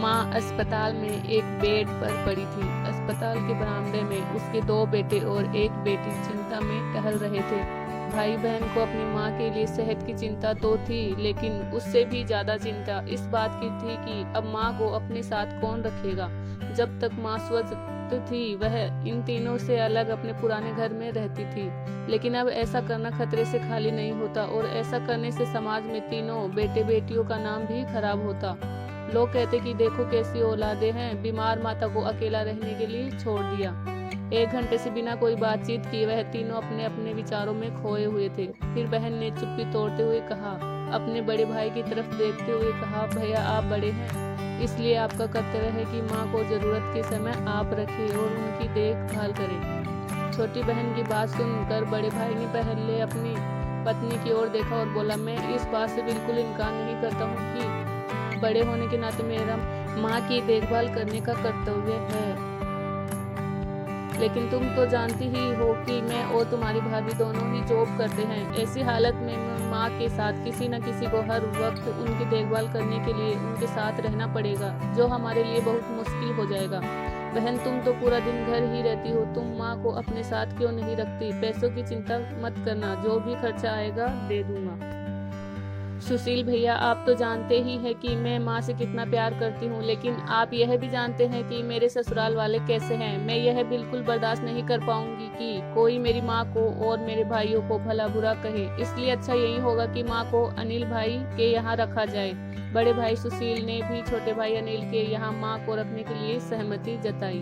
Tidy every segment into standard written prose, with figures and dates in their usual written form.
माँ अस्पताल में एक बेड पर पड़ी थी। अस्पताल के बरामदे में उसके 2 बेटे और एक बेटी चिंता में टहल रहे थे। भाई बहन को अपनी माँ के लिए सेहत की चिंता तो थी, लेकिन उससे भी ज्यादा चिंता इस बात की थी कि अब माँ को अपने साथ कौन रखेगा। जब तक माँ स्वस्थ थी वह इन तीनों से अलग अपने पुराने घर में रहती थी, लेकिन अब ऐसा करना खतरे से खाली नहीं होता और ऐसा करने से समाज में तीनों बेटे बेटियों का नाम भी खराब होता। लोग कहते कि देखो कैसी औलादें हैं, बीमार माता को अकेला रहने के लिए छोड़ दिया। 1 घंटे से बिना कोई बातचीत किए वह तीनों अपने अपने विचारों में खोए हुए थे। फिर बहन ने चुप्पी तोड़ते हुए कहा, अपने बड़े भाई की तरफ देखते हुए कहा, भैया आप बड़े हैं, इसलिए आपका कर्तव्य है कि माँ को जरूरत के समय आप रखें और उनकी देखभाल करें। छोटी बहन की बात सुनकर बड़े भाई ने पहले अपनी पत्नी की ओर देखा और बोला, मैं इस बात से बिल्कुल इनकार नहीं करता हूँ कि बड़े होने के नाते मेरा माँ की देखभाल करने का कर्तव्य है, लेकिन तुम तो जानती ही हो कि मैं और तुम्हारी भाभी दोनों ही जॉब करते हैं। ऐसी हालत में माँ के साथ किसी न किसी को हर वक्त उनकी देखभाल करने के लिए उनके साथ रहना पड़ेगा, जो हमारे लिए बहुत मुश्किल हो जाएगा। बहन तुम तो पूरा दिन घर ही रहती हो, तुम माँ को अपने साथ क्यों नहीं रखती? पैसों की चिंता मत करना, जो भी खर्चा आएगा दे दूंगा। सुशील भैया आप तो जानते ही हैं कि मैं माँ से कितना प्यार करती हूँ, लेकिन आप यह भी जानते हैं कि मेरे ससुराल वाले कैसे हैं। मैं यह बिल्कुल बर्दाश्त नहीं कर पाऊंगी कि कोई मेरी माँ को और मेरे भाइयों को भला बुरा कहे, इसलिए अच्छा यही होगा कि माँ को अनिल भाई के यहाँ रखा जाए। बड़े भाई सुशील ने भी छोटे भाई अनिल के यहाँ माँ को रखने के लिए सहमति जताई।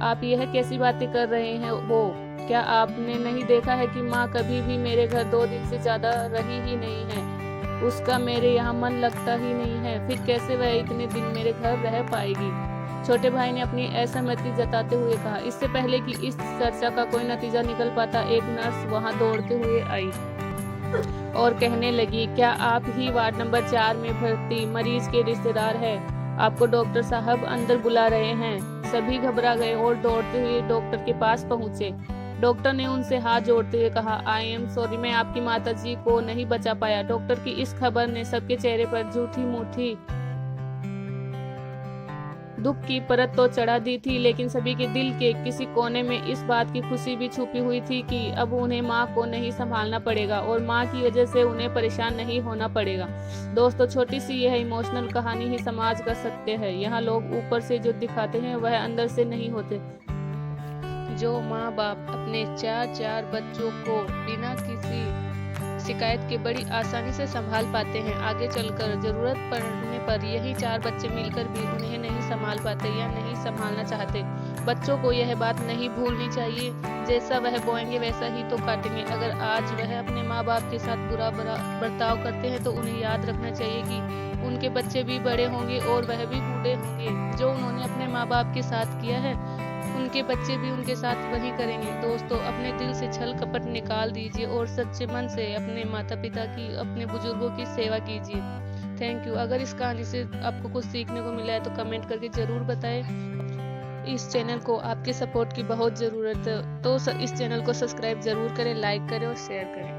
आप यह कैसी बातें कर रहे हैं वो? क्या आपने नहीं देखा है कि माँ कभी भी मेरे घर 2 दिन से ज्यादा रही ही नहीं है? उसका मेरे यहाँ मन लगता ही नहीं है, फिर कैसे वह इतने दिन मेरे घर रह पाएगी? छोटे भाई ने अपनी असहमति जताते हुए कहा। इससे पहले कि इस चर्चा का कोई नतीजा निकल पाता, एक नर्स वहां दौड़ते हुए आई और कहने लगी, क्या आप ही वार्ड नंबर 4 में भर्ती मरीज के रिश्तेदार हैं? आपको डॉक्टर साहब अंदर बुला रहे हैं। सभी घबरा गए और दौड़ते हुए डॉक्टर के पास पहुंचे। डॉक्टर ने उनसे हाथ जोड़ते हुए कहा, आई एम सॉरी, मैं आपकी माताजी को नहीं बचा पाया। डॉक्टर की इस खबर ने सबके चेहरे पर झूठी मूठी दुख की परत तो चढ़ा दी थी, लेकिन सभी के दिल के किसी कोने में इस बात की खुशी भी छुपी हुई थी कि अब उन्हें माँ को नहीं संभालना पड़ेगा और माँ की वजह से उन्हें परेशान नहीं होना पड़ेगा। दोस्तों, छोटी सी यह इमोशनल कहानी ही समाज का सत्य है। यहाँ लोग ऊपर से जो दिखाते हैं वह अंदर से नहीं होते। जो माँ बाप अपने 4 बच्चों को बिना किसी शिकायत के बड़ी आसानी से संभाल पाते हैं, आगे चलकर जरूरत पड़ने पर यही 4 बच्चे मिलकर भी उन्हें नहीं संभाल पाते या नहीं संभालना चाहते। बच्चों को यह बात नहीं भूलनी चाहिए, जैसा वह बोएंगे वैसा ही तो काटेंगे। अगर आज वह अपने माँ बाप के साथ बुरा बर्ताव करते हैं तो उन्हें याद रखना चाहिए कि उनके बच्चे भी बड़े होंगे और वह भी बूढ़े होंगे। जो उन्होंने अपने माँ बाप के साथ किया है उनके बच्चे भी उनके साथ वही करेंगे। दोस्तों, अपने दिल से छल कपट निकाल दीजिए और सच्चे मन से अपने माता पिता की, अपने बुजुर्गों की सेवा कीजिए। Thank you. अगर इस कहानी से आपको कुछ सीखने को मिला है तो कमेंट करके जरूर बताएं। इस चैनल को आपके सपोर्ट की बहुत जरूरत है, तो इस चैनल को सब्सक्राइब जरूर करें, लाइक करें और शेयर करें।